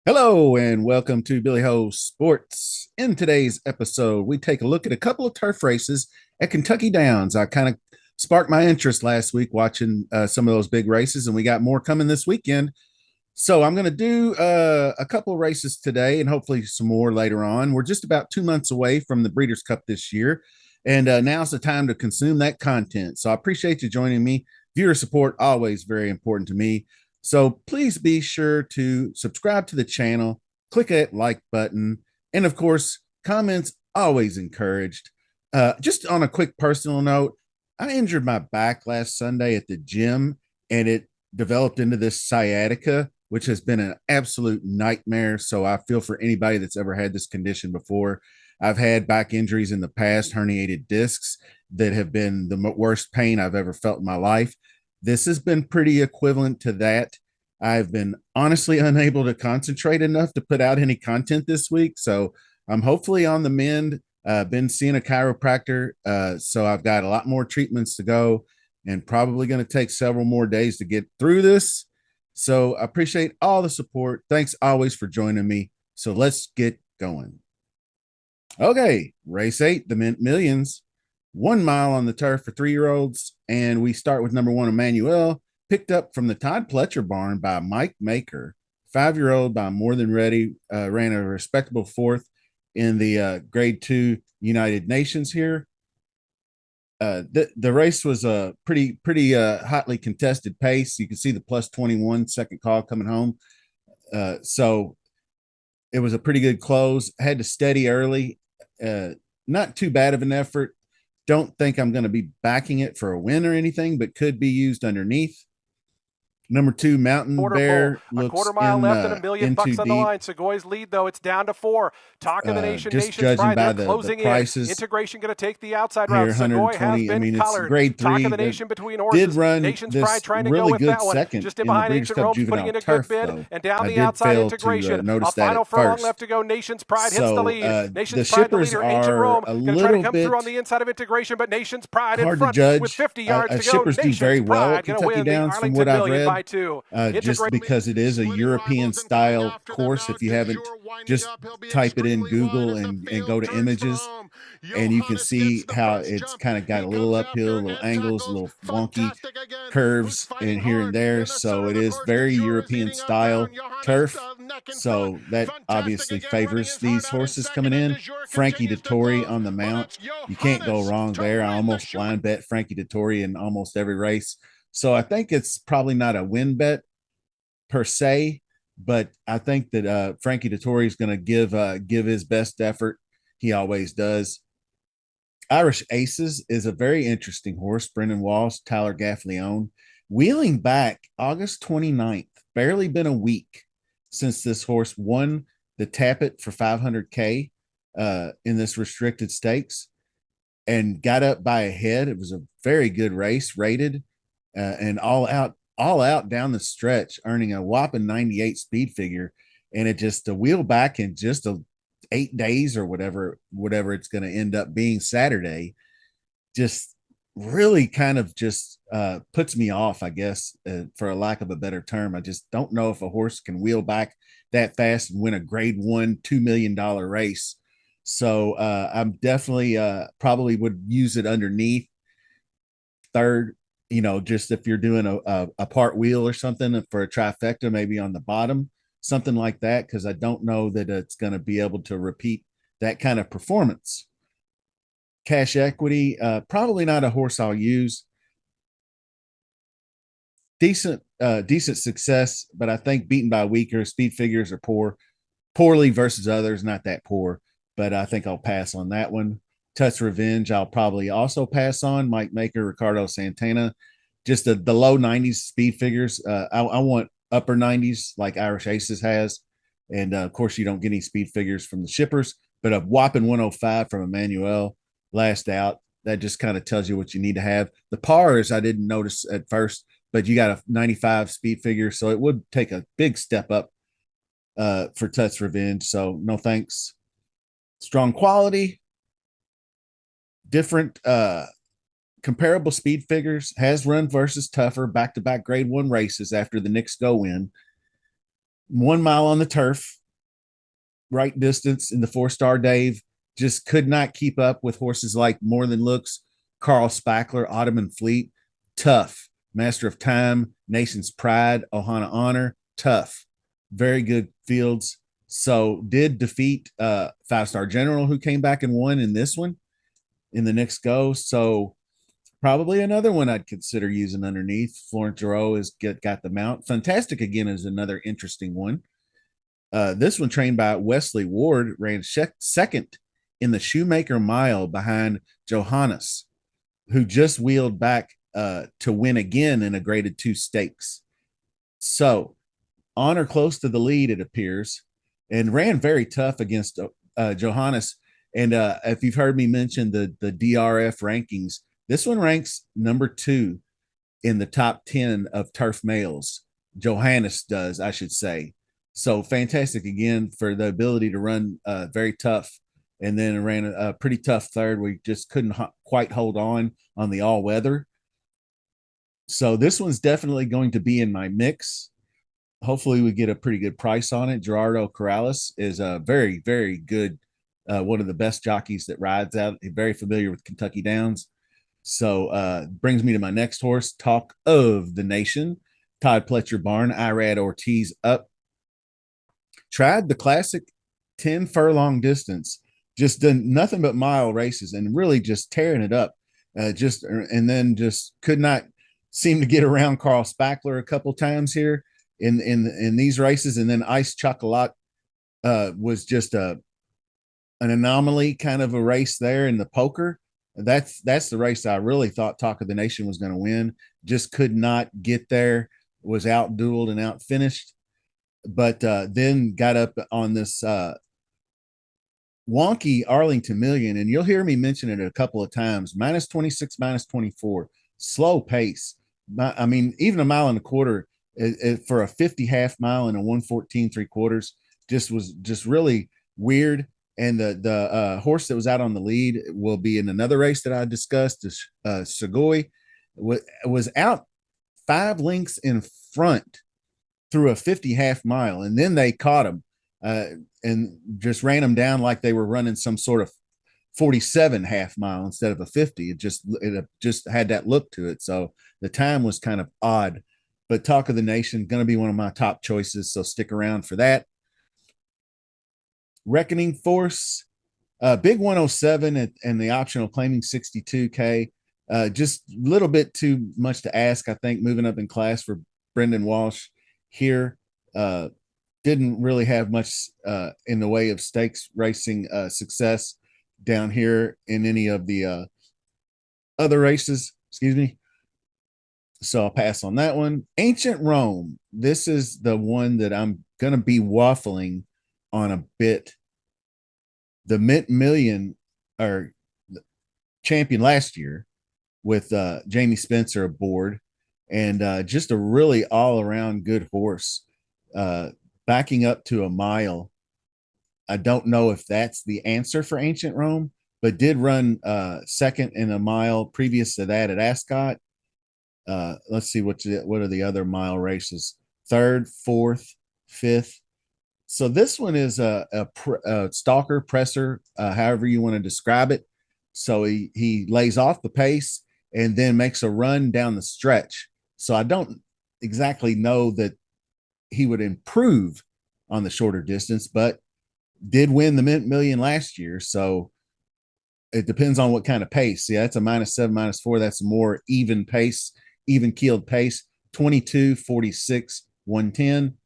Hello and welcome to Billy Ho Sports. In today's episode, we take a look at a couple of turf races at Kentucky Downs. I kind of sparked my interest last week watching some of those big races, and we got more coming this weekend. So I'm going to do a couple of races today and hopefully some more later on. We're just about 2 months away from the Breeders' Cup this year, and now's the time to consume that content. So I appreciate you joining me. Viewer support, always very important to me. So please be sure to subscribe to the channel, click that like button, and of course, comments always encouraged. Just on a quick personal note, I injured my back last Sunday at the gym, and it developed into this sciatica, which has been an absolute nightmare. So I feel for anybody that's ever had this condition before. I've had back injuries in the past, herniated discs that have been the worst pain I've ever felt in my life. This has been pretty equivalent to that. I've been honestly unable to concentrate enough to put out any content this week. So I'm hopefully on the mend. Been seeing a chiropractor. So I've got a lot more treatments to go and probably going to take several more days to get through this. So I appreciate all the support. Thanks always for joining me. So let's get going. Okay, race 8, the Mint Millions. 1 mile on the turf for 3-year-olds. And we start with number 1, Emmanuel, picked up from the Todd Pletcher barn by Mike Maker. 5-year-old by More Than Ready, ran a respectable 4th in the grade 2 United Nations here. The race was a pretty hotly contested pace. You can see the plus 21 second call coming home. So it was a pretty good close. Had to steady early. Not too bad of an effort. Don't think I'm going to be backing it for a win or anything, but could be used underneath. Number 2, Mountain Bear, looks a quarter mile left and $1 million in on too the deep. line. Segoy's lead, though, it's down to 4. Talk of the nation, Just Nation's judging Pride, by they're the closing prices. Integration going to take the outside Here, route. Segoy has 120. I been mean, it's collared. grade 3. Talk of the nation between horses. Did run Nation's this Pride trying to really go with good that one. second Just in in the behind Breeders' Ancient Cup Rome's putting Juvenile in a Turf, good bid. though. And down I the did outside, fail Integration. to notice A that final at furlong first. left to go. Nation's Pride hits the So lead. Nation's the Pride the shippers leader. Ancient Rome are a going to try to little come through on bit the inside of Integration, but Nation's Pride in hard to front with judge. 50 yards to go. Shippers do very Nation's well Pride at going to Kentucky win the Downs from Arlington what I've Million by read, 2. just because it is a European style course. If you haven't, just type it in Google and go to images, and you can see how it's kind of got a little uphill, little angles, a little wonky curves in here and there. So it is very European style turf. So that obviously favors these horses coming in. Frankie Dettori on the mount. You can't go wrong there. I almost blind bet Frankie Dettori in almost every race. So I think it's probably not a win bet per se, but I think that Frankie Dettori is going to give his best effort. He always does. Irish Aces is a very interesting horse. Brendan Walsh, Tyler Gaffleone, wheeling back August 29th. Barely been a week since this horse won the Tappet for 500K in this restricted stakes and got up by a head. It was a very good race, rated and all out down the stretch, earning a whopping 98 speed figure. And it just the wheel back in just 8 days or whatever it's going to end up being Saturday, just really kind of just puts me off, I guess, for a lack of a better term. I just don't know if a horse can wheel back that fast and win a grade 1 $2 million race. So I'm definitely probably would use it underneath third, just if you're doing a part wheel or something for a trifecta, maybe on the bottom, something like that, because I don't know that it's going to be able to repeat that kind of performance. Cash Equity, probably not a horse I'll use. Decent success, but I think beaten by weaker. Speed figures are poorly versus others, not that poor, but I think I'll pass on that one. Touch Revenge, I'll probably also pass on. Mike Maker, Ricardo Santana, just the low 90s speed figures. I want upper 90s like Irish Aces has. And of course, you don't get any speed figures from the shippers, but a whopping 105 from Emmanuel last out. That just kind of tells you what you need to have. The pars, I didn't notice at first, but you got a 95 speed figure. So it would take a big step up for Touch Revenge. So no thanks. Strong quality, different comparable speed figures, has run versus tougher back-to-back grade one races after the Knicks go win. 1 mile on the turf, right distance in the 4-star Dave, just could not keep up with horses like More Than Looks, Carl Spackler, Ottoman Fleet. Tough. Master of Time, Nation's Pride, Ohana Honor. Tough. Very good fields. So did defeat 5-star General, who came back and won in this one in the next go. So probably another one I'd consider using underneath. Florent Geroux has got the mount. Fantastic again is another interesting one. This one, trained by Wesley Ward, ran second in the Shoemaker Mile behind Johannes, who just wheeled back to win again in a graded 2 stakes. So on or close to the lead, it appears, and ran very tough against Johannes. And if you've heard me mention the DRF rankings, this one ranks number 2 in the top 10 of turf males. Johannes does, I should say. So fantastic again for the ability to run very tough, and then ran a pretty tough third. We just couldn't quite hold on the all weather. So this one's definitely going to be in my mix. Hopefully we get a pretty good price on it. Gerardo Corrales is a very, very good, one of the best jockeys that rides out. He's very familiar with Kentucky Downs. So brings me to my next horse, Talk of the Nation. Todd Pletcher Barn, Irad Ortiz up. Tried the classic 10 furlong distance, just done nothing but mile races and really just tearing it up. And then just could not seem to get around Carl Spackler a couple times here in these races. And then Ice Chocolat was just an anomaly kind of a race there in the poker. That's the race I really thought Talk of the Nation was going to win. Just could not get there. Was out dueled and out finished, but then got up on this wonky Arlington Million, and you'll hear me mention it a couple of times. -26, -24, slow pace. I mean, even a mile and a quarter for a 50 half mile and a 114 3/4 was just really weird. And the horse that was out on the lead will be in another race that I discussed. Segoy was out 5 lengths in front through a 50 half mile, and then they caught him and just ran him down like they were running some sort of 47 half mile instead of a 50. It just had that look to it. So the time was kind of odd. But Talk of the Nation going to be one of my top choices, so stick around for that. Reckoning Force, big 107 and the optional claiming 62K. Just a little bit too much to ask, I think, moving up in class for Brendan Walsh here. Didn't really have much in the way of stakes racing success down here in any of the other races. Excuse me. So I'll pass on that one. Ancient Rome. This is the one that I'm going to be waffling on a bit. The Mint Million, or champion last year, with Jamie Spencer aboard, and just a really all around good horse. Backing up to a mile. I don't know if that's the answer for Ancient Rome, but did run second in a mile previous to that at Ascot. Let's see what are the other mile races: third, fourth, fifth. So this one is a stalker presser, however you want to describe it. So he lays off the pace and then makes a run down the stretch. So I don't exactly know that he would improve on the shorter distance, but did win the Mint Million last year. So it depends on what kind of pace. Yeah, that's a -7, -4. That's a more even pace, even keeled pace. 22, 46, 110.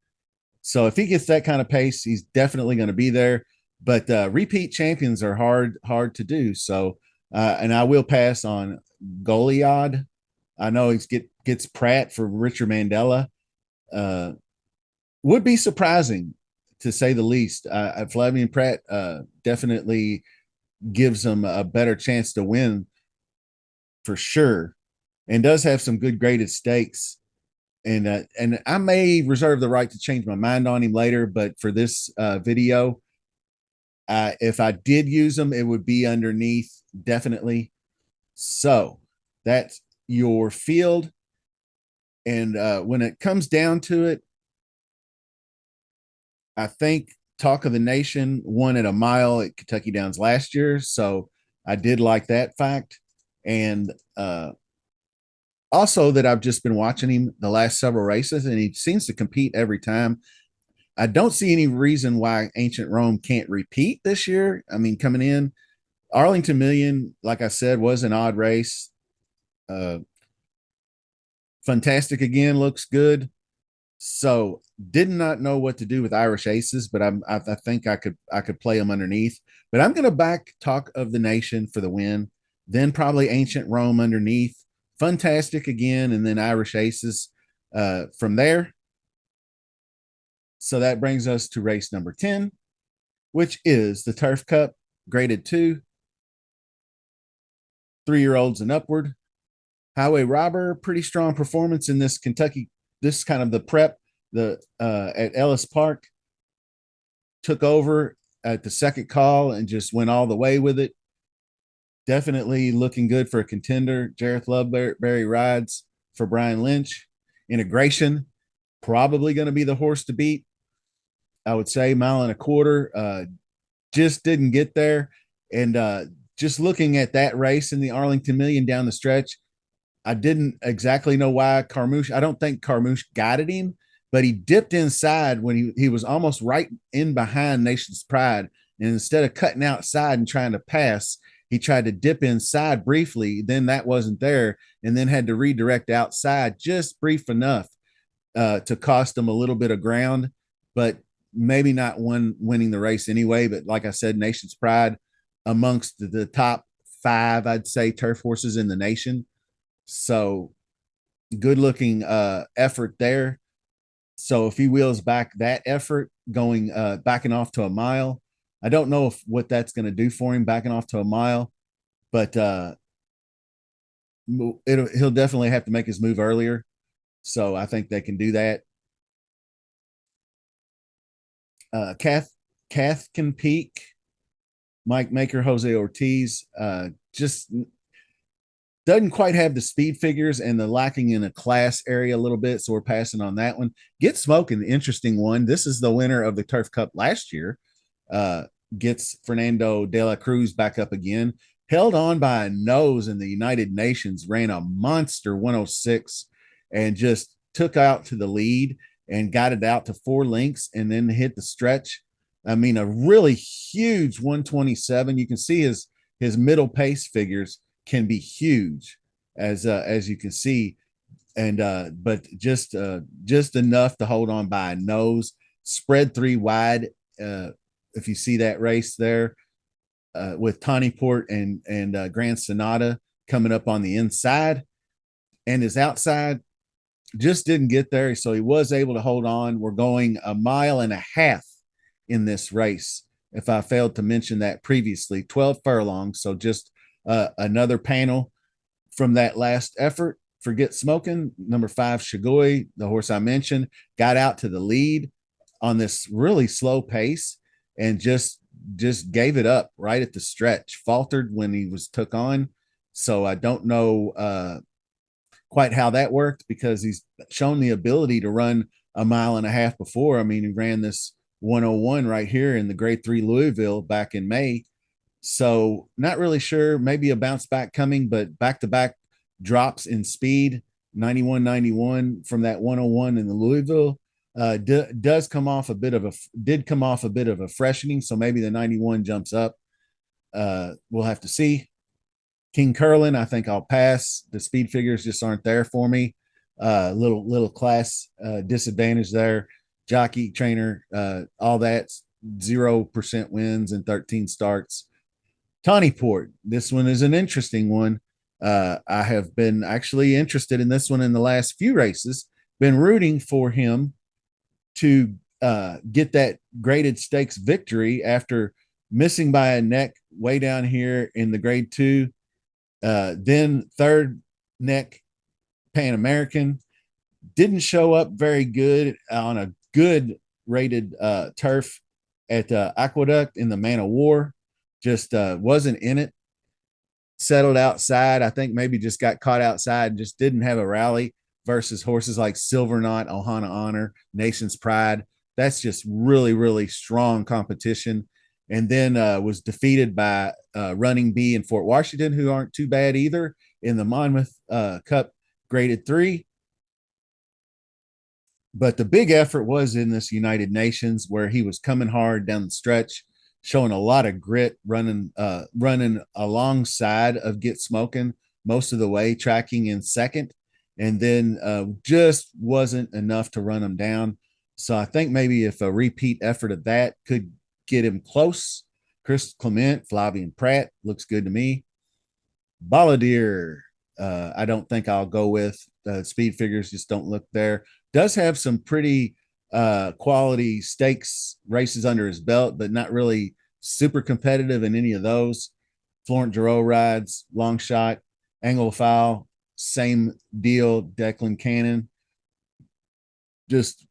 So if he gets that kind of pace, he's definitely going to be there. But repeat champions are hard to do. So and I will pass on Goliad. I know he gets Pratt for Richard Mandela. Would be surprising to say the least. Flavian Pratt definitely gives him a better chance to win for sure, and does have some good graded stakes. And I may reserve the right to change my mind on him later, but for this video, If I did use them, it would be underneath, definitely. So that's your field. And when it comes down to it, I think Talk of the Nation won at a mile at Kentucky Downs last year. So I did like that fact. And also that I've just been watching him the last several races, and he seems to compete every time. I don't see any reason why Ancient Rome can't repeat this year. I mean, coming in, Arlington Million, like I said, was an odd race. Uh, Fantastic again looks good. So did not know what to do with Irish Aces, but I think I could play them underneath. But I'm going to back Talk of the Nation for the win. Then probably Ancient Rome underneath. Fantastic again, and then Irish Aces from there. So that brings us to race number 10, which is the Turf Cup, graded 2, 3-year-olds and upward. Highway Robber, pretty strong performance in this Kentucky. This kind of the prep the at Ellis Park, took over at the second call and just went all the way with it. Definitely looking good for a contender. Jareth Loveberry rides for Brian Lynch. Integration, probably going to be the horse to beat. I would say mile and a quarter. Just didn't get there. And just looking at that race in the Arlington Million down the stretch, I didn't exactly know why Carmouche. I don't think Carmouche guided him, but he dipped inside when he was almost right in behind Nation's Pride. And instead of cutting outside and trying to pass, he tried to dip inside briefly. Then that wasn't there, and then had to redirect outside just brief enough to cost him a little bit of ground, but maybe not winning the race anyway. But like I said, Nation's Pride amongst the top 5, I'd say, turf horses in the nation. So good looking effort there. So if he wheels back that effort, going backing off to a mile, I don't know what that's going to do for him backing off to a mile, but he'll definitely have to make his move earlier. So I think they can do that. Kath can peak. Mike Maker, Jose Ortiz, just doesn't quite have the speed figures and the lacking in a class area a little bit. So we're passing on that one. Get Smoking, interesting one. This is the winner of the Turf Cup last year. Uh, Gets Fernando de la Cruz back up again. Held on by a nose in the United Nations, ran a monster 106 and just took out to the lead and got it out to 4 lengths and then hit the stretch. I mean, a really huge 127. You can see his middle pace figures can be huge, as you can see, and but just enough to hold on by a nose. Spread 3 wide. If you see that race there, with Tawny Port and Grand Sonata coming up on the inside, and his outside just didn't get there, so he was able to hold on. We're going a mile and a half in this race. If I failed to mention that previously, 12 furlongs. So just another panel from that last effort. Forget Smoking. Number 5, Shigoi, the horse I mentioned, got out to the lead on this really slow pace and just gave it up right at the stretch. Faltered when he was took on. So I don't know quite how that worked, because he's shown the ability to run a mile and a half before. I mean, he ran this 101 right here in the grade 3 Louisville back in May. So not really sure, maybe a bounce back coming, but back to back drops in speed, 91 from that 101 in the Louisville. Does come off a bit of a freshening. So maybe the 91 jumps up. We'll have to see. King Curlin, I think I'll pass. The speed figures just aren't there for me. Little class disadvantage there. Jockey, trainer, all that, 0% wins and 13 starts. Tawny Port, this one is an interesting one. I have been actually interested in this one in the last few races. Been rooting for him to get that graded stakes victory after missing by a neck way down here in the grade 2. Then third neck Pan American. Didn't show up very good on a good rated turf at Aqueduct in the Man of War. Just wasn't in it. Settled outside. I think maybe just got caught outside. Just didn't have a rally versus horses like Silver Knot, Ohana Honor, Nation's Pride. That's just really, really strong competition. And then was defeated by Running Bee in Fort Washington, who aren't too bad either in the Monmouth Cup graded 3. But the big effort was in this United Nations where he was coming hard down the stretch, showing a lot of grit, running alongside of Get Smoking most of the way, tracking in second, and then just wasn't enough to run him down. So I think maybe if a repeat effort of that could get him close. Chris Clement, Flavian Pratt looks good to me. Balladeer, I don't think I'll go with. Speed figures just don't look there. Does have some pretty quality stakes races under his belt, but not really super competitive in any of those. Florent Giroux rides, long shot, angle foul, same deal. Declan Cannon, just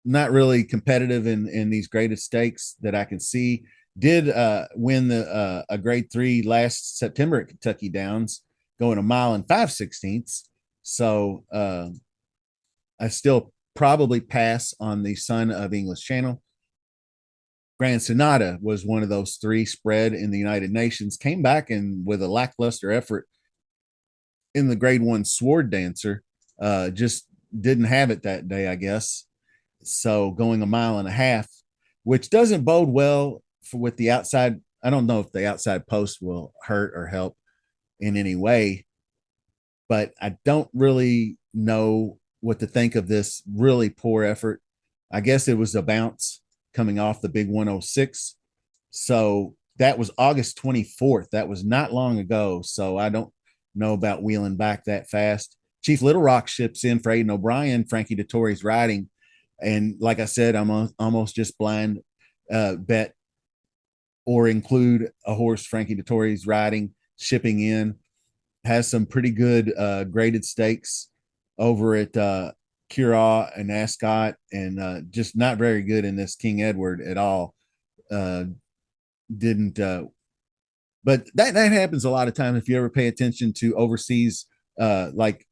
not really competitive in these greatest stakes that I can see. Did win the a grade 3 last September at Kentucky Downs, going a mile and 5/16. So I still probably pass on the Son of English Channel. Grand Sonata was one of those 3 spread in the United Nations. Came back and with a lackluster effort in the grade 1 Sword Dancer. Just didn't have it that day, I guess. So going a mile and a half, which doesn't bode well for with the outside. I don't know if the outside post will hurt or help in any way, but I don't really know what to think of this really poor effort. I guess it was a bounce coming off the big 106. So that was August 24th. That was not long ago. So I don't know about wheeling back that fast. Chief Little Rock ships in for Aiden O'Brien. Frankie Dettori's riding. And like I said, I'm almost just blind bet or include a horse Frankie Dettori's riding, shipping in. Has some pretty good graded stakes over at Curaw and Ascot, and just not very good in this King Edward at all. Didn't, but that happens a lot of time if you ever pay attention to overseas, like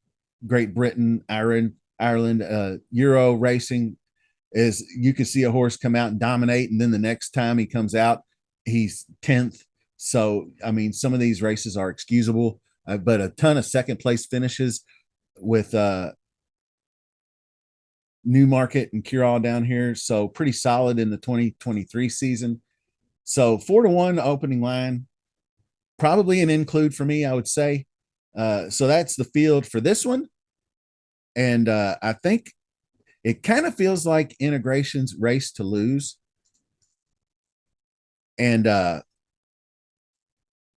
Great Britain, Ireland, Euro racing. Is you can see a horse come out and dominate, and then the next time he comes out, he's 10th. So I mean, some of these races are excusable, but a ton of second place finishes with Newmarket and Curaw down here. So pretty solid in the 2023 season. So 4-1 opening line, probably an include for me, I would say. So that's the field for this one. And I think it kind of feels like Integration's race to lose. And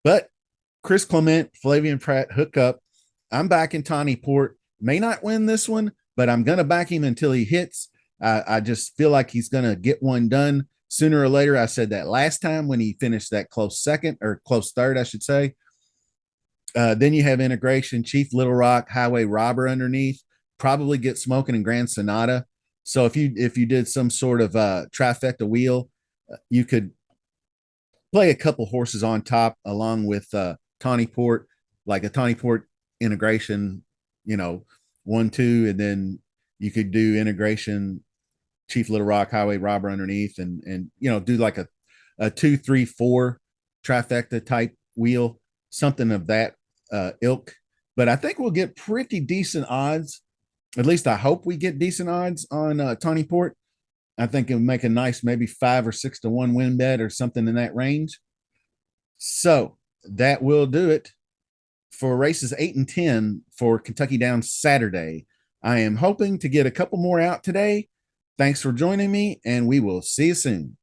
but Chris Clement, Flavian Pratt hook up. I'm backing Tawny Port. May not win this one, but I'm gonna back him until he hits. I just feel like he's gonna get one done sooner or later. I said that last time when he finished that close second or close third, I should say. Then you have Integration, Chief Little Rock, Highway Robber underneath. Probably Get Smoking and Grand Sonata. So if you did some sort of trifecta wheel, you could play a couple horses on top along with Tawny Port, like a Tawny Port Integration, 1-2, and then you could do Integration, Chief Little Rock, Highway Robber underneath, and do like a 2-3-4 trifecta type wheel, something of that ilk. But I think we'll get pretty decent odds. At least I hope we get decent odds on Tawny Port. I think it would make a nice maybe 5 or 6-1 win bet or something in that range. So that will do it for races 8 and 10 for Kentucky Downs Saturday. I am hoping to get a couple more out today. Thanks for joining me, and we will see you soon.